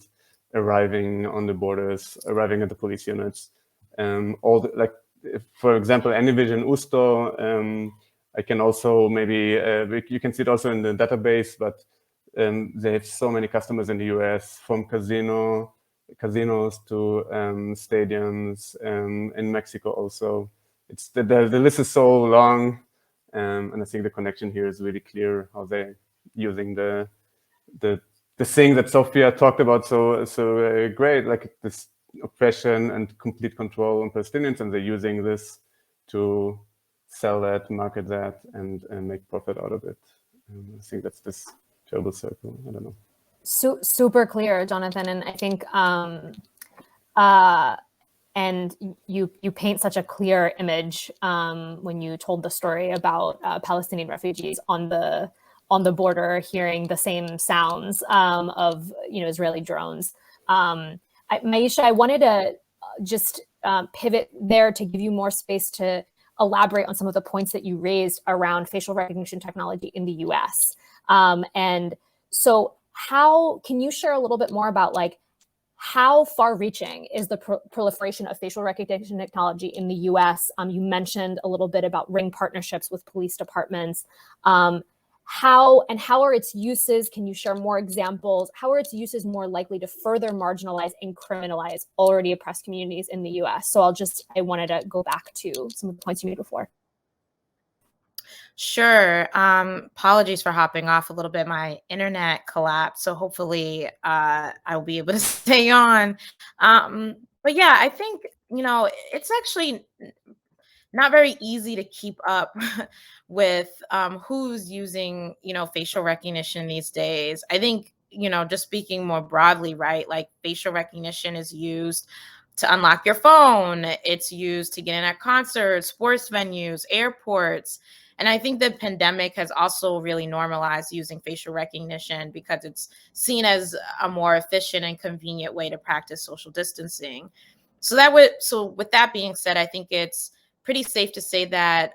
arriving on the borders, arriving at the police units. For example, AnyVision, Usto. I can also maybe you can see it also in the database, but they have so many customers in the US, from casinos to stadiums, in Mexico also. It's the list is so long, and I think the connection here is really clear how they're using the thing that Sophia talked about so great, like this oppression and complete control on Palestinians, and they're using this to sell that, market that, and make profit out of it. I think that's this terrible circle. I don't know. Super clear, Jonathan. And I think, and you paint such a clear image when you told the story about Palestinian refugees on the border hearing the same sounds of Israeli drones. Maisha, I wanted to just pivot there to give you more space to elaborate on some of the points that you raised around facial recognition technology in the US. And so how can you share a little bit more about how far-reaching is the proliferation of facial recognition technology in the US? You mentioned a little bit about ring partnerships with police departments. How are its uses? Can you share more examples? How are its uses more likely to further marginalize and criminalize already oppressed communities in the US? So I wanted to go back to some of the points you made before. Sure. Apologies for hopping off a little bit. My internet collapsed, so hopefully I'll be able to stay on. But yeah, I think, it's actually not very easy to keep up with who's using, facial recognition these days. I think, just speaking more broadly, right? Like facial recognition is used to unlock your phone. It's used to get in at concerts, sports venues, airports. And I think the pandemic has also really normalized using facial recognition because it's seen as a more efficient and convenient way to practice social distancing. So with that being said, I think it's pretty safe to say that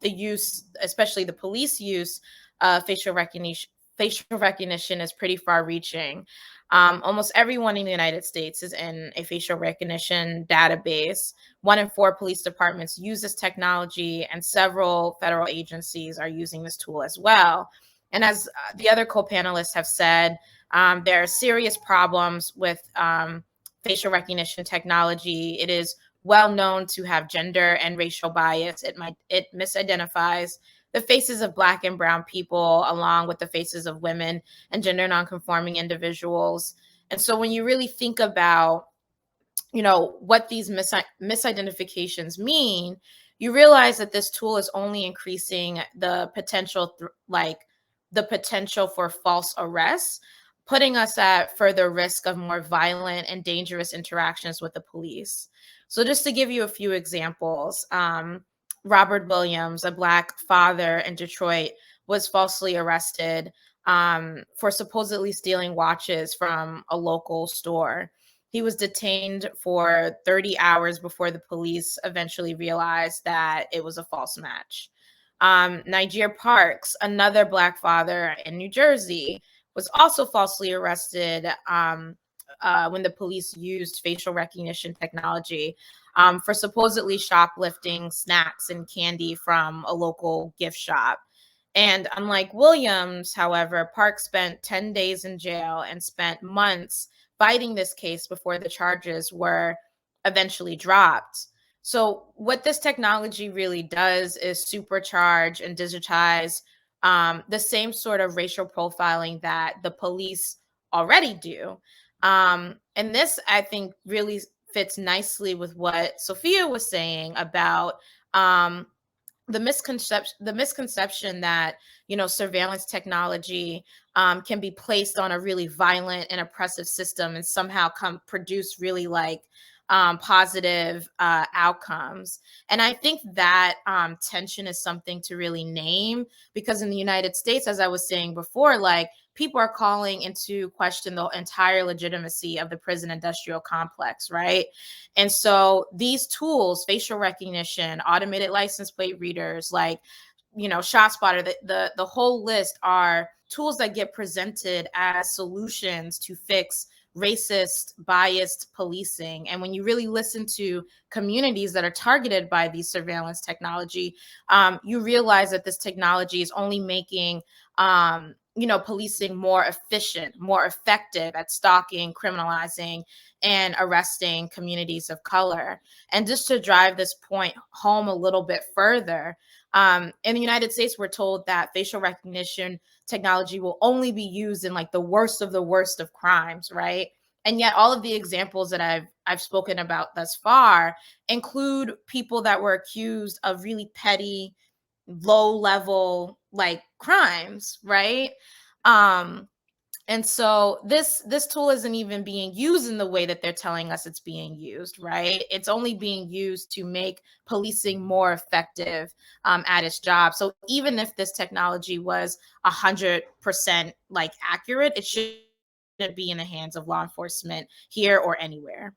the use, especially the police use of facial recognition is pretty far reaching. Almost everyone in the United States is in a facial recognition database. 1 in 4 police departments use this technology, and several federal agencies are using this tool as well. And as the other co-panelists have said, there are serious problems with facial recognition technology. It is well known to have gender and racial bias. It misidentifies the faces of Black and Brown people along with the faces of women and gender nonconforming individuals. And so when you really think about, what these misidentifications mean, you realize that this tool is only increasing the potential, the potential for false arrests, putting us at further risk of more violent and dangerous interactions with the police. So just to give you a few examples, Robert Williams, a Black father in Detroit, was falsely arrested for supposedly stealing watches from a local store. He was detained for 30 hours before the police eventually realized that it was a false match. Niger Parks, another Black father in New Jersey, was also falsely arrested when the police used facial recognition technology for supposedly shoplifting snacks and candy from a local gift shop. And unlike Williams, however, Park spent 10 days in jail and spent months fighting this case before the charges were eventually dropped. So what this technology really does is supercharge and digitize the same sort of racial profiling that the police already do. And this, I think, really fits nicely with what Sophia was saying about the misconception that, surveillance technology can be placed on a really violent and oppressive system and somehow produce really positive outcomes. And I think that tension is something to really name, because in the United States, as I was saying before, people are calling into question the entire legitimacy of the prison industrial complex, right? And so these tools, facial recognition, automated license plate readers, ShotSpotter, the whole list are tools that get presented as solutions to fix racist, biased policing. And when you really listen to communities that are targeted by these surveillance technology, you realize that this technology is only making policing more efficient, more effective at stalking, criminalizing, and arresting communities of color. And just to drive this point home a little bit further, in the United States, we're told that facial recognition technology will only be used in the worst of crimes, right? And yet all of the examples that I've spoken about thus far include people that were accused of really petty, low level crimes, right? And so this tool isn't even being used in the way that they're telling us it's being used, right? It's only being used to make policing more effective at its job. So even if this technology was 100% like accurate, it shouldn't be in the hands of law enforcement here or anywhere.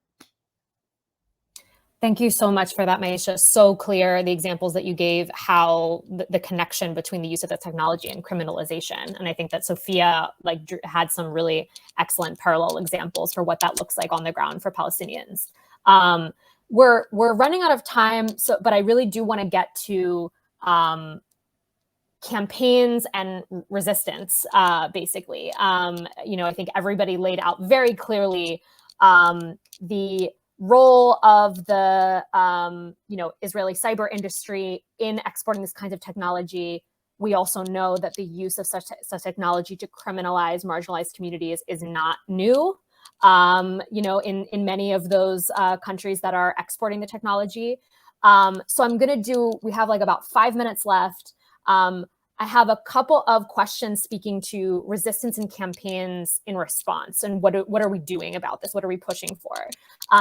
Thank you so much for that, Maisha. So clear, the examples that you gave, how the connection between the use of the technology and criminalization. And I think that Sophia had some really excellent parallel examples for what that looks like on the ground for Palestinians. We're running out of time, but I really do want to get to campaigns and resistance, basically. I think everybody laid out very clearly the role of the Israeli cyber industry in exporting this kind of technology. We also know that the use of such technology to criminalize marginalized communities is not new. In many of those countries that are exporting the technology. So we have like about 5 minutes left. I have a couple of questions speaking to resistance and campaigns in response, and what are we doing about this? What are we pushing for?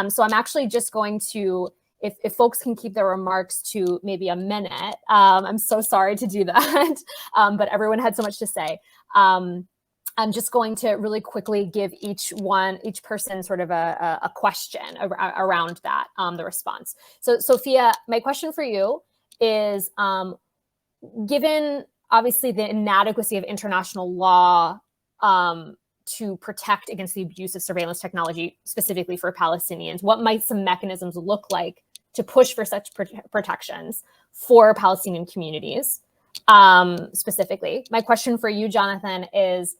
So I'm actually just going to, if folks can keep their remarks to maybe a minute, I'm so sorry to do that, but everyone had so much to say. I'm just going to really quickly give each person sort of a question around that, the response. So Sophia, my question for you is, given obviously the inadequacy of international law to protect against the abuse of surveillance technology, specifically for Palestinians, what might some mechanisms look like to push for such protections for Palestinian communities? Specifically, my question for you, Jonathan, is,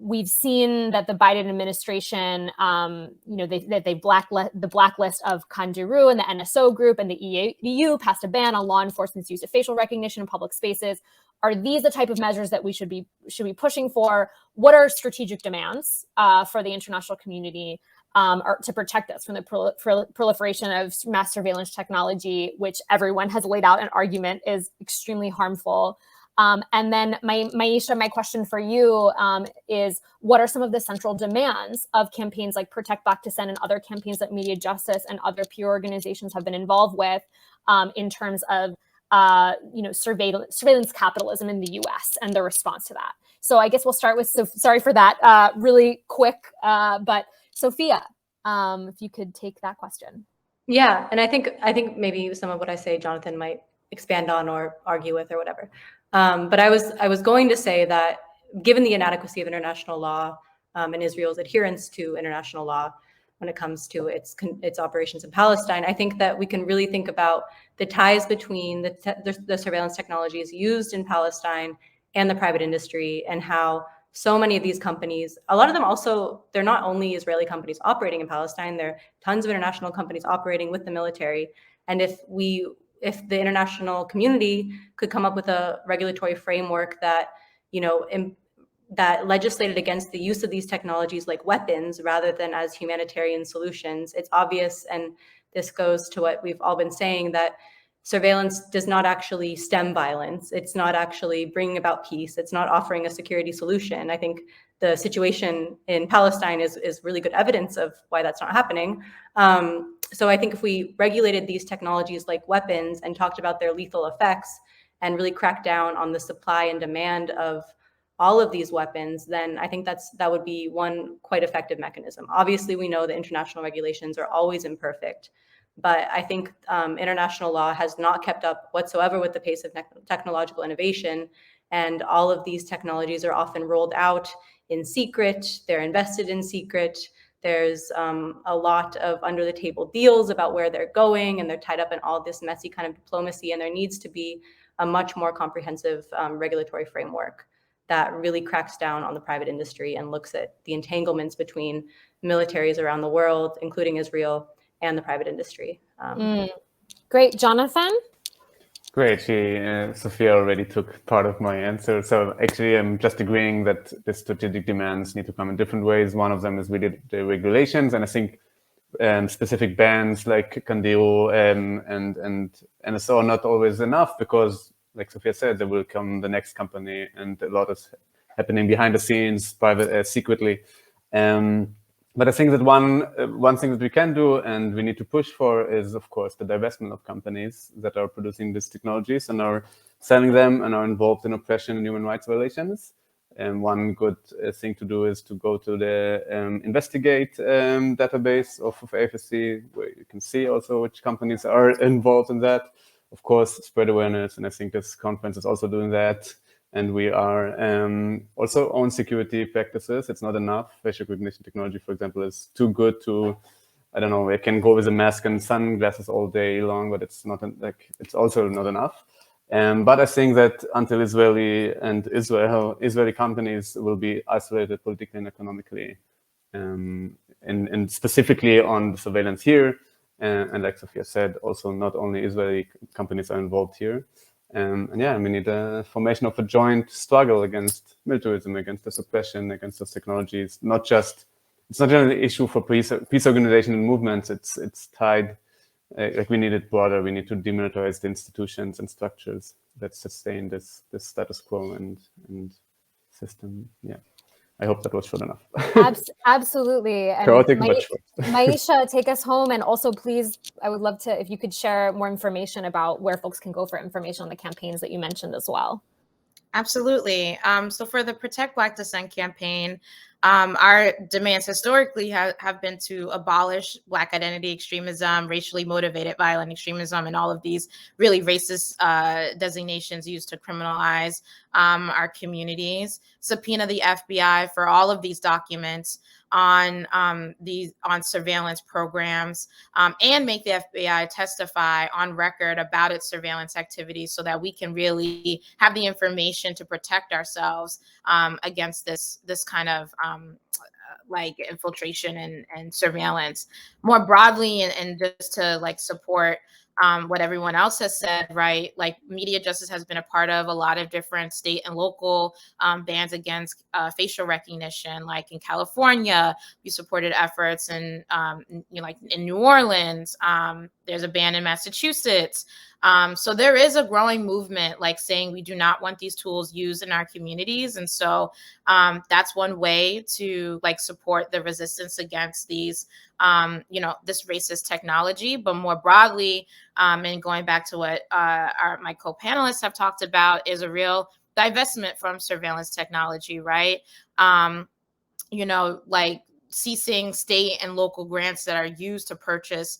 we've seen that the Biden administration, they the blacklist of Kandiru and the NSO group and the EU passed a ban on law enforcement's use of facial recognition in public spaces. Are these the type of measures that we should be pushing for? What are strategic demands for the international community to protect us from the proliferation of mass surveillance technology, which everyone has laid out an argument is extremely harmful? And then Maisha, my question for you is, what are some of the central demands of campaigns like Protect Back to Send and other campaigns that Media Justice and other peer organizations have been involved with in terms of surveillance capitalism in the US and the response to that? So I guess we'll start with, sorry for that, really quick, but Sophia, if you could take that question. Yeah, and I think maybe some of what I say, Jonathan might expand on or argue with or whatever. But I was going to say that given the inadequacy of international law and Israel's adherence to international law when it comes to its operations in Palestine, I think that we can really think about the ties between the surveillance technologies used in Palestine and the private industry, and how so many of these companies, a lot of them also, they're not only Israeli companies operating in Palestine, there are tons of international companies operating with the military. And if the international community could come up with a regulatory framework that, that legislated against the use of these technologies like weapons rather than as humanitarian solutions, it's obvious, and this goes to what we've all been saying, that surveillance does not actually stem violence. It's not actually bringing about peace. It's not offering a security solution. I think the situation in Palestine is really good evidence of why that's not happening. So I think if we regulated these technologies like weapons and talked about their lethal effects and really cracked down on the supply and demand of all of these weapons, then I think that would be one quite effective mechanism. Obviously, we know that international regulations are always imperfect, but I think international law has not kept up whatsoever with the pace of technological innovation. And all of these technologies are often rolled out in secret. They're invested in secret. There's a lot of under the table deals about where they're going, and they're tied up in all this messy kind of diplomacy. And there needs to be a much more comprehensive regulatory framework that really cracks down on the private industry and looks at the entanglements between militaries around the world, including Israel, and the private industry. Great. Jonathan? Great. Sophia already took part of my answer. So actually, I'm just agreeing that the strategic demands need to come in different ways. One of them is really the regulations. And I think specific bans like Kandiru and NSO are not always enough, because like Sophia said, there will come the next company, and a lot is happening behind the scenes, private, secretly. But I think that one thing that we can do and we need to push for is, of course, the divestment of companies that are producing these technologies and are selling them and are involved in oppression and human rights violations. And one good thing to do is to go to the investigate database of AFSC, where you can see also which companies are involved in that. Of course, spread awareness, and I think this conference is also doing that. And we are also own security practices. It's not enough. Facial recognition technology, for example, is too good to, I don't know, it can go with a mask and sunglasses all day long, but it's not like, it's also not enough. But I think that until Israeli companies will be isolated politically and economically, and specifically on the surveillance here, and like Sophia said, also not only Israeli companies are involved here. And yeah, we need a formation of a joint struggle against militarism, against this oppression, against those technologies. It's not just an issue for peace organization and movements. It's tied. Like we need it broader. We need to demilitarize the institutions and structures that sustain this status quo and system. Yeah, I hope that was short enough. Absolutely. And chaotic, but short. Maisha, take us home, and also please, I would love to, if you could share more information about where folks can go for information on the campaigns that you mentioned as well. Absolutely. So for the Protect Black Dissent campaign, our demands historically have been to abolish Black identity extremism, racially motivated violent extremism, and all of these really racist designations used to criminalize our communities, subpoena the FBI for all of these documents on surveillance programs, and make the FBI testify on record about its surveillance activities so that we can really have the information to protect ourselves against this kind of like infiltration and surveillance more broadly, and just to like support what everyone else has said, right? Like media justice has been a part of a lot of different state and local bans against facial recognition. Like in California, we supported efforts in, like in New Orleans, there's a ban in Massachusetts. So there is a growing movement like saying we do not want these tools used in our communities. And so that's one way to like support the resistance against these, this racist technology. But more broadly, and going back to what my co-panelists have talked about, is a real divestment from surveillance technology, right? Like ceasing state and local grants that are used to purchase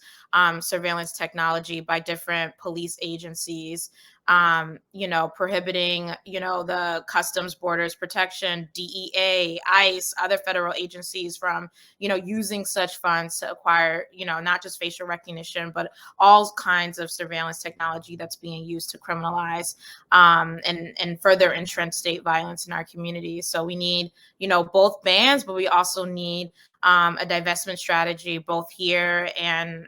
surveillance technology by different police agencies, prohibiting, the Customs Borders Protection, DEA, ICE, other federal agencies from, using such funds to acquire, not just facial recognition, but all kinds of surveillance technology that's being used to criminalize and further entrench state violence in our communities. So we need, both bans, but we also need a divestment strategy, both here and,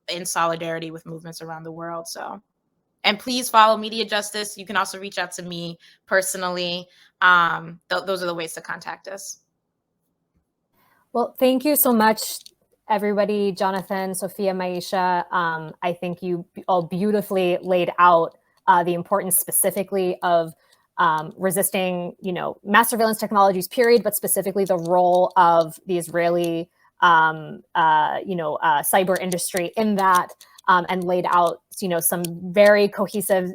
in solidarity with movements around the world. So, and please follow Media Justice. You can also reach out to me personally. Those are the ways to contact us. Well, thank you so much, everybody, Jonathan, Sophia, Maisha. I think you all beautifully laid out the importance specifically of resisting, mass surveillance technologies, period, but specifically the role of the Israeli, cyber industry in that, and laid out, some very cohesive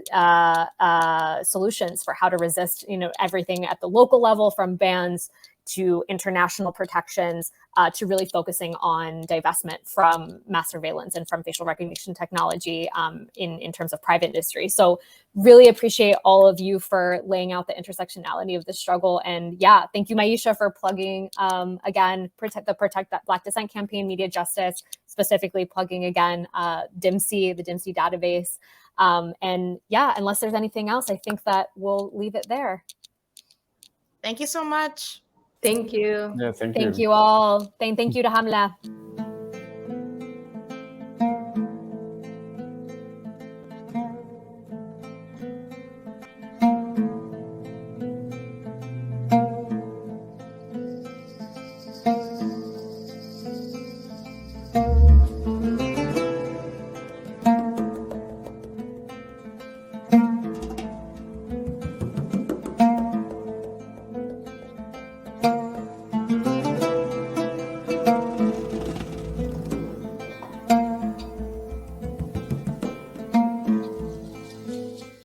solutions for how to resist, everything at the local level, from bans to international protections, to really focusing on divestment from mass surveillance and from facial recognition technology in terms of private industry. So really appreciate all of you for laying out the intersectionality of the struggle. And yeah, thank you, Maisha, for plugging, again, Protect Black Dissent campaign, Media Justice, specifically plugging again DIMSI, the DIMSI database. And yeah, unless there's anything else, I think that we'll leave it there. Thank you so much. Thank you. Yeah, Thank you all. Thank you to Hamla.